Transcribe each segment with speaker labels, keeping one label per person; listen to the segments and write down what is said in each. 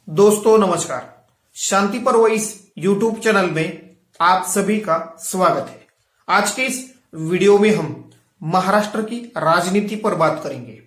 Speaker 1: दोस्तों नमस्कार। शांति पर्व इस YouTube चैनल में आप सभी का स्वागत है। आज के इस वीडियो में हम महाराष्ट्र की राजनीति पर बात करेंगे।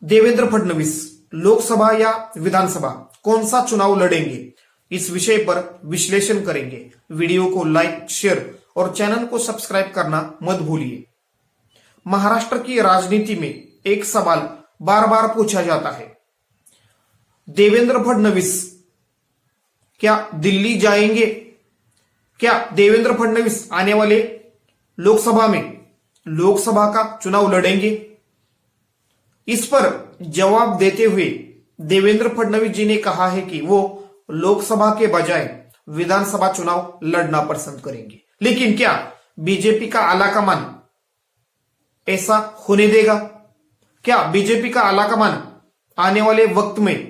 Speaker 1: देवेंद्र फडणवीस लोकसभा या विधानसभा कौन सा चुनाव लड़ेंगे, इस विषय पर विश्लेषण करेंगे। वीडियो को लाइक, शेयर और चैनल को सब्सक्राइब करना मत भूलिए। महाराष्ट्र की राजनीति में एक सवाल बार बार पूछा जाता है, देवेंद्र फडणवीस क्या दिल्ली जाएंगे? क्या देवेंद्र फडणवीस आने वाले लोकसभा का चुनाव लड़ेंगे? इस पर जवाब देते हुए देवेंद्र फडणवीस जी ने कहा है कि वो लोकसभा के बजाय विधानसभा चुनाव लड़ना पसंद करेंगे। लेकिन क्या बीजेपी का आलाकमान ऐसा होने देगा? क्या बीजेपी का आलाकमान आने वाले वक्त में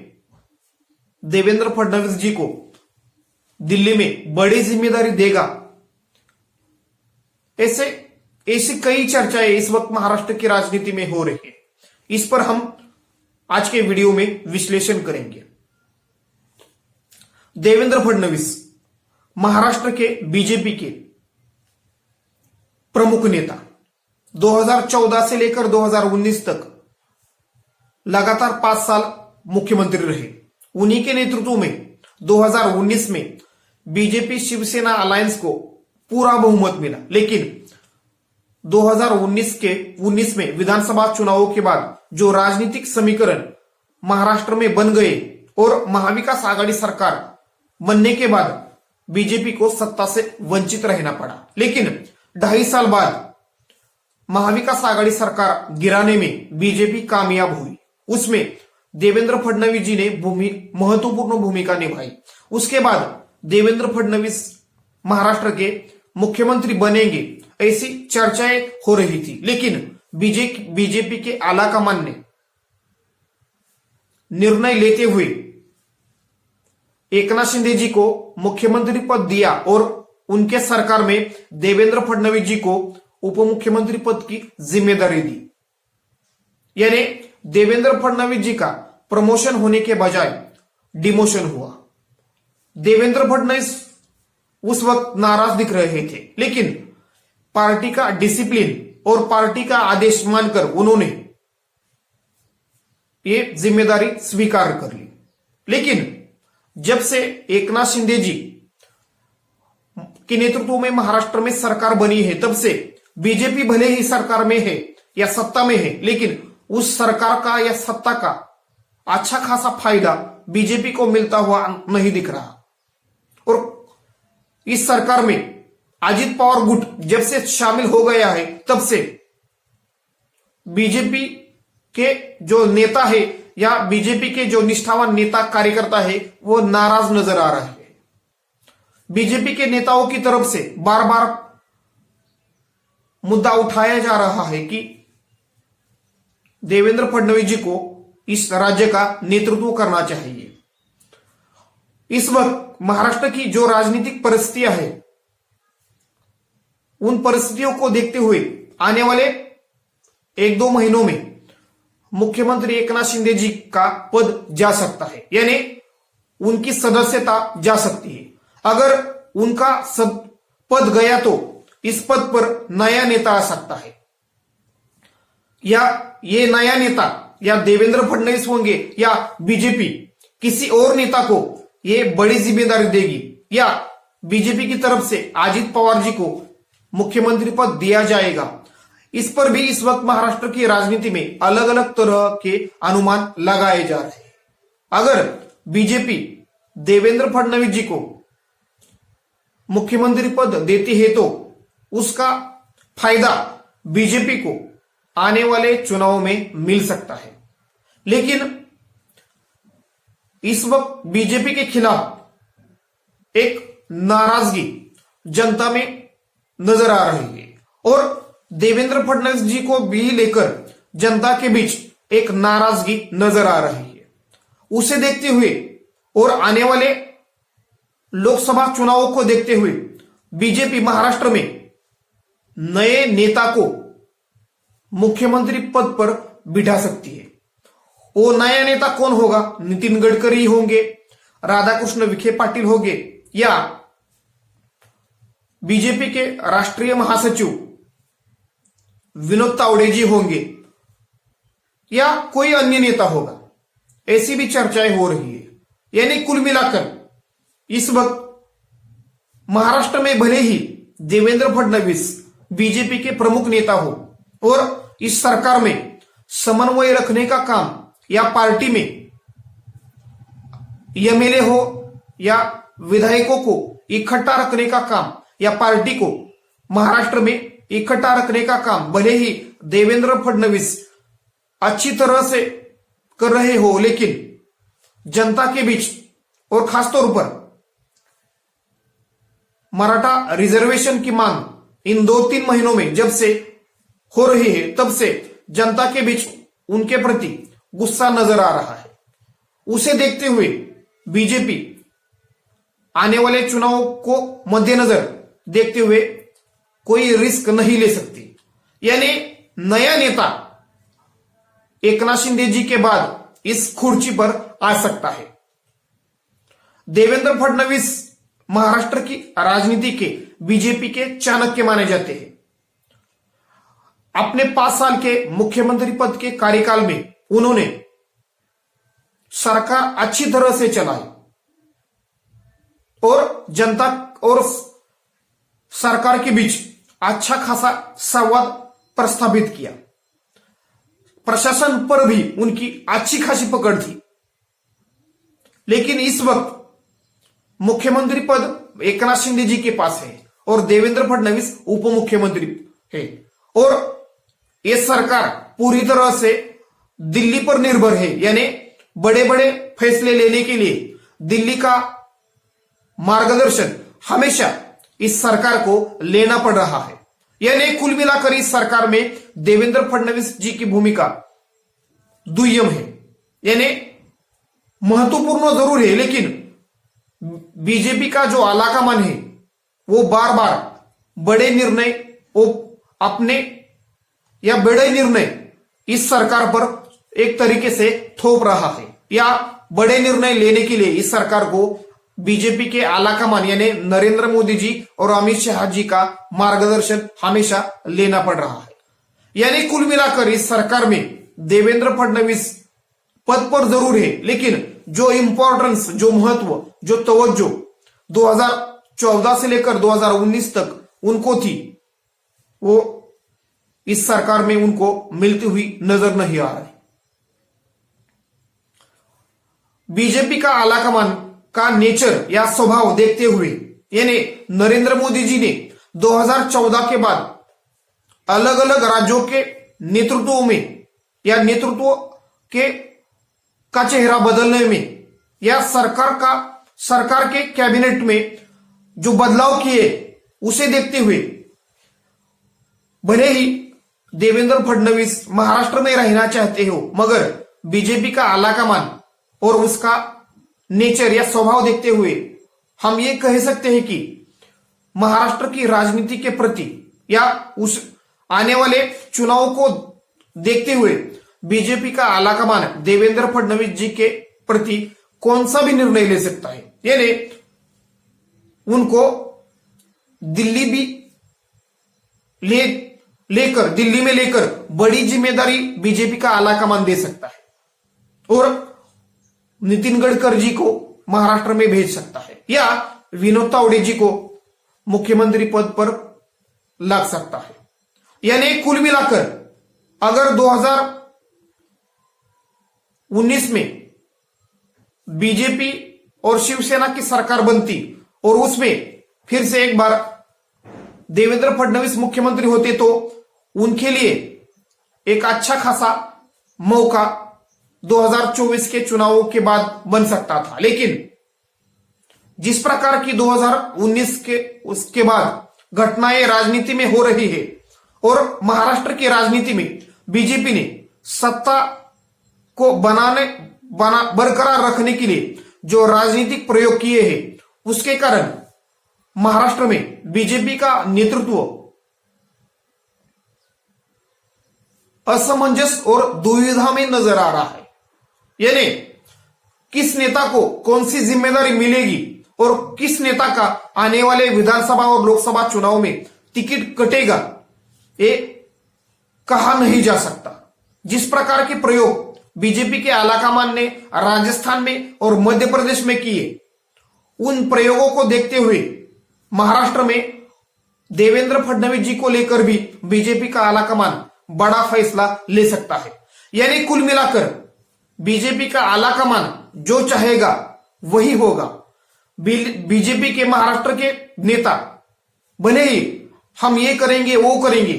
Speaker 1: देवेंद्र फडणवीस जी को दिल्ली में बड़ी जिम्मेदारी देगा? ऐसी कई चर्चाएं इस वक्त महाराष्ट्र की राजनीति में हो रही है। इस पर हम आज के वीडियो में विश्लेषण करेंगे। देवेंद्र फडणवीस महाराष्ट्र के बीजेपी के प्रमुख नेता 2014 से लेकर 2019 तक लगातार 5 साल मुख्यमंत्री रहे। उन्हीं के नेतृत्व में 2019 में बीजेपी शिवसेना अलायंस को पूरा बहुमत मिला। लेकिन 2019 में विधानसभा चुनावों के बाद जो राजनीतिक समीकरण महाराष्ट्र में बन गए और महाविकास आघाड़ी सरकार बनने के बाद बीजेपी को सत्ता से वंचित रहना पड़ा। लेकिन 2.5 साल बाद महाविकास आघाड़ी सरकार गिराने में बीजेपी कामयाब हुई। उसमें देवेंद्र फडणवीस जी ने महत्वपूर्ण भूमिका निभाई। उसके बाद देवेंद्र फडणवीस महाराष्ट्र के मुख्यमंत्री बनेंगे ऐसी चर्चाएं हो रही थी। लेकिन बीजेपी के आलाकमान ने निर्णय लेते हुए एकनाथ शिंदे जी को मुख्यमंत्री पद दिया और उनके सरकार में देवेंद्र फडणवीस जी को उप मुख्यमंत्री पद की जिम्मेदारी दी। यानी देवेंद्र फडणवीस जी का प्रमोशन होने के बजाय डिमोशन हुआ। देवेंद्र फडणवीस उस वक्त नाराज दिख रहे थे, लेकिन पार्टी का डिसिप्लिन और पार्टी का आदेश मानकर उन्होंने ये जिम्मेदारी स्वीकार कर ली। लेकिन जब से एकनाथ शिंदे जी के नेतृत्व में महाराष्ट्र में सरकार बनी है, तब से बीजेपी भले ही सरकार में है या सत्ता में है, लेकिन उस सरकार का या सत्ता का अच्छा खासा फायदा बीजेपी को मिलता हुआ नहीं दिख रहा। और इस सरकार में अजित पवार गुट जब से शामिल हो गया है, तब से बीजेपी के जो नेता है या बीजेपी के जो निष्ठावान नेता कार्यकर्ता है वो नाराज नजर आ रहे हैं। बीजेपी के नेताओं की तरफ से बार बार मुद्दा उठाया जा रहा है कि देवेंद्र फडणवीस जी को इस राज्य का नेतृत्व करना चाहिए। इस वक्त महाराष्ट्र की जो राजनीतिक परिस्थितियां हैं, उन परिस्थितियों को देखते हुए आने वाले 1-2 महीनों में मुख्यमंत्री एकनाथ शिंदे जी का पद जा सकता है, यानी उनकी सदस्यता जा सकती है। अगर उनका पद गया तो इस पद पर नया नेता आ सकता है, या ये नया नेता या देवेंद्र फडणवीस होंगे या बीजेपी किसी और नेता को ये बड़ी जिम्मेदारी देगी, या बीजेपी की तरफ से अजित पवार जी को मुख्यमंत्री पद दिया जाएगा। इस पर भी इस वक्त महाराष्ट्र की राजनीति में अलग अलग तरह के अनुमान लगाए जा रहे हैं। अगर बीजेपी देवेंद्र फडणवीस जी को मुख्यमंत्री पद देती है तो उसका फायदा बीजेपी को आने वाले चुनाव में मिल सकता है। लेकिन इस वक्त बीजेपी के खिलाफ एक नाराजगी जनता में नजर आ रही है और देवेंद्र फडणवीस जी को भी लेकर जनता के बीच एक नाराजगी नजर आ रही है। उसे देखते हुए और आने वाले लोकसभा चुनावों को देखते हुए बीजेपी महाराष्ट्र में नए नेता को मुख्यमंत्री पद पर बिठा सकती है वो नया नेता कौन होगा? नितिन गडकरी होंगे, राधाकृष्ण विखे पाटिल होंगे, या बीजेपी के राष्ट्रीय महासचिव विनोद तावड़े जी होंगे, या कोई अन्य नेता होगा? ऐसी भी चर्चाएं हो रही है। यानी कुल मिलाकर इस वक्त महाराष्ट्र में भले ही देवेंद्र फडणवीस बीजेपी के प्रमुख नेता हो और इस सरकार में समन्वय रखने का काम या पार्टी में एमएलए हो या विधायकों को इकट्ठा रखने का काम या पार्टी को महाराष्ट्र में इकट्ठा रखने का काम भले ही देवेंद्र फडणवीस अच्छी तरह से कर रहे हो, लेकिन जनता के बीच और खासतौर पर मराठा रिजर्वेशन की मांग इन 2-3 महीनों में जब से हो रही है, तब से जनता के बीच उनके प्रति गुस्सा नजर आ रहा है। उसे देखते हुए बीजेपी आने वाले चुनाव को मद्देनजर देखते हुए कोई रिस्क नहीं ले सकती। यानी नया नेता एकनाथ शिंदे जी के बाद इस कुर्सी पर आ सकता है। देवेंद्र फडणवीस महाराष्ट्र की राजनीति के बीजेपी के चाणक्य माने जाते हैं। अपने 5 साल के मुख्यमंत्री पद के कार्यकाल में उन्होंने सरकार अच्छी तरह से चलाई और जनता और सरकार के बीच अच्छा खासा संवाद प्रस्थापित किया। प्रशासन पर भी उनकी अच्छी खासी पकड़ थी। लेकिन इस वक्त मुख्यमंत्री पद एकनाथ शिंदे जी के पास है और देवेंद्र फडणवीस उप मुख्यमंत्री है और यह सरकार पूरी तरह से दिल्ली पर निर्भर है। यानी बड़े बड़े फैसले लेने के लिए दिल्ली का मार्गदर्शन हमेशा इस सरकार को लेना पड़ रहा है। यानी कुल मिलाकर इस सरकार में देवेंद्र फडणवीस जी की भूमिका दुय्यम है। यानी महत्वपूर्ण जरूर है, लेकिन बीजेपी का जो आलाकमान है वो बार बार बड़े निर्णय वो अपने या बड़े निर्णय इस सरकार पर एक तरीके से थोप रहा है, या बड़े निर्णय लेने के लिए इस सरकार को बीजेपी के आलाकमान यानी नरेंद्र मोदी जी और अमित शाह जी का मार्गदर्शन हमेशा लेना पड़ रहा है। यानी कुल मिलाकर इस सरकार में देवेंद्र फडणवीस पद पर जरूर है, लेकिन जो इंपॉर्टेंस, जो महत्व, जो तवज्जो 2014 से लेकर 2019 तक उनको थी, वो इस सरकार में उनको मिलती हुई नजर नहीं आ रही। बीजेपी का आलाकमान का नेचर या स्वभाव देखते हुए यानी नरेंद्र मोदी जी ने 2014 के बाद अलग अलग राज्यों के नेतृत्वों में या नेतृत्व का चेहरा बदलने में या सरकार के कैबिनेट में जो बदलाव किए उसे देखते हुए भले ही देवेंद्र फडणवीस महाराष्ट्र में रहना चाहते हो, मगर बीजेपी का आलाकमान और उसका नेचर या स्वभाव देखते हुए हम ये कह सकते हैं कि महाराष्ट्र की राजनीति के प्रति या उस आने वाले चुनाव को देखते हुए बीजेपी का आलाकमान देवेंद्र फडणवीस जी के प्रति कौन सा भी निर्णय ले सकता है। यानी उनको दिल्ली भी दिल्ली में लेकर बड़ी जिम्मेदारी बीजेपी का आलाकमान दे सकता है और नितिन गडकरी जी को महाराष्ट्र में भेज सकता है या विनोद तावड़े जी को मुख्यमंत्री पद पर ला सकता है। यानी कुल मिलाकर अगर 2019 में बीजेपी और शिवसेना की सरकार बनती और उसमें फिर से एक बार देवेंद्र फडणवीस मुख्यमंत्री होते तो उनके लिए एक अच्छा खासा मौका 2024 के चुनावों के बाद बन सकता था। लेकिन जिस प्रकार की 2019 के उसके बाद घटनाएं राजनीति में हो रही है और महाराष्ट्र की राजनीति में बीजेपी ने सत्ता को बरकरार रखने के लिए जो राजनीतिक प्रयोग किए हैं, उसके कारण महाराष्ट्र में बीजेपी का नेतृत्व असमंजस और दुविधा में नजर आ रहा है। यानी किस नेता को कौन सी जिम्मेदारी मिलेगी और किस नेता का आने वाले विधानसभा और लोकसभा चुनाव में टिकट कटेगा, ये कहा नहीं जा सकता। जिस प्रकार के प्रयोग बीजेपी के आलाकमान ने राजस्थान में और मध्य प्रदेश में किए, उन प्रयोगों को देखते हुए महाराष्ट्र में देवेंद्र फडणवीस जी को लेकर भी बीजेपी का आलाकमान बड़ा फैसला ले सकता है। यानी कुल मिलाकर बीजेपी का आलाकमान जो चाहेगा वही होगा। बीजेपी के महाराष्ट्र के नेता भले ही हम ये करेंगे वो करेंगे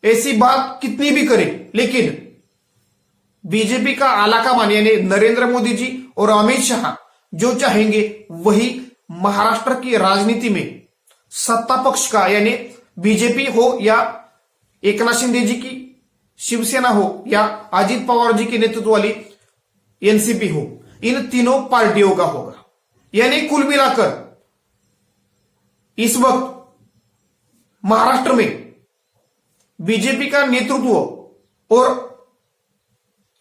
Speaker 1: ऐसी बात कितनी भी करें, लेकिन बीजेपी का आलाकमान यानी नरेंद्र मोदी जी और अमित शाह जो चाहेंगे वही महाराष्ट्र की राजनीति में सत्ता पक्ष का यानी बीजेपी हो या एकनाथ शिंदे जी की शिवसेना हो या अजित पवार जी के नेतृत्व वाली एनसीपी हो, इन तीनों पार्टियों का होगा। यानी कुल मिलाकर इस वक्त महाराष्ट्र में बीजेपी का नेतृत्व और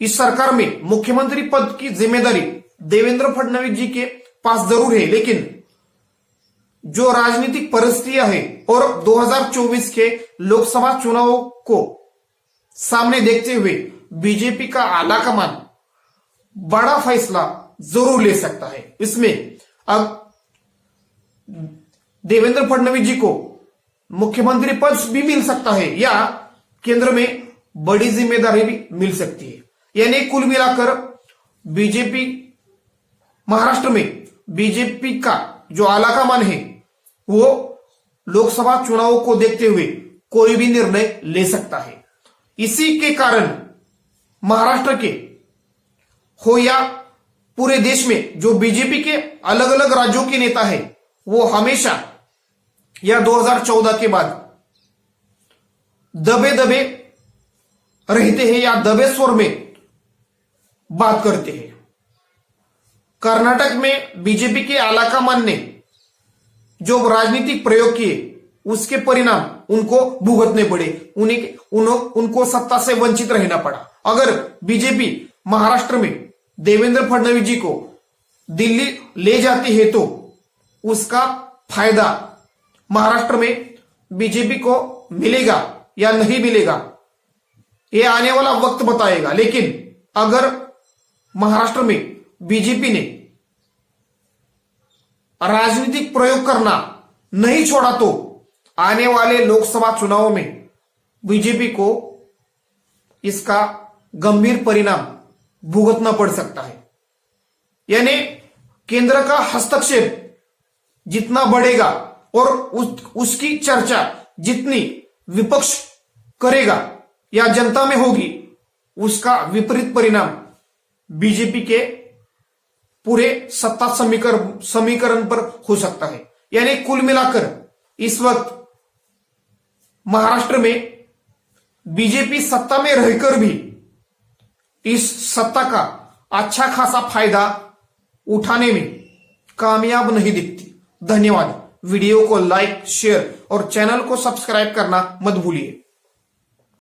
Speaker 1: इस सरकार में मुख्यमंत्री पद की जिम्मेदारी देवेंद्र फडणवीस जी के पास जरूर है, लेकिन जो राजनीतिक परिस्थितियां है और 2024 के लोकसभा चुनाव को सामने देखते हुए बीजेपी का आलाकमान बड़ा फैसला जरूर ले सकता है। इसमें अब देवेंद्र फडणवीस जी को मुख्यमंत्री पद भी मिल सकता है या केंद्र में बड़ी जिम्मेदारी भी मिल सकती है। यानी कुल मिलाकर बीजेपी महाराष्ट्र में बीजेपी का जो आलाकमान है वो लोकसभा चुनाव को देखते हुए कोई भी निर्णय ले सकता है। इसी के कारण महाराष्ट्र के हो या पूरे देश में जो बीजेपी के अलग अलग राज्यों के नेता है वो हमेशा या 2014 के बाद दबे दबे रहते हैं या दबे स्वर में बात करते हैं। कर्नाटक में बीजेपी के आलाकमान ने जो राजनीतिक प्रयोग किए उसके परिणाम उनको भुगतने पड़े, उनको सत्ता से वंचित रहना पड़ा। अगर बीजेपी महाराष्ट्र में देवेंद्र फडणवीस जी को दिल्ली ले जाती है तो उसका फायदा महाराष्ट्र में बीजेपी को मिलेगा या नहीं मिलेगा ये आने वाला वक्त बताएगा। लेकिन अगर महाराष्ट्र में बीजेपी ने राजनीतिक प्रयोग करना नहीं छोड़ा तो आने वाले लोकसभा चुनाव में बीजेपी को इसका गंभीर परिणाम भुगतना पड़ सकता है। यानी केंद्र का हस्तक्षेप जितना बढ़ेगा और उसकी चर्चा जितनी विपक्ष करेगा या जनता में होगी उसका विपरीत परिणाम बीजेपी के पूरे सत्ता समीकरण पर हो सकता है। यानी कुल मिलाकर इस वक्त महाराष्ट्र में बीजेपी सत्ता में रहकर भी इस सत्ता का अच्छा खासा फायदा उठाने में कामयाब नहीं दिखती। धन्यवाद। वीडियो को लाइक, शेयर और चैनल को सब्सक्राइब करना मत भूलिए।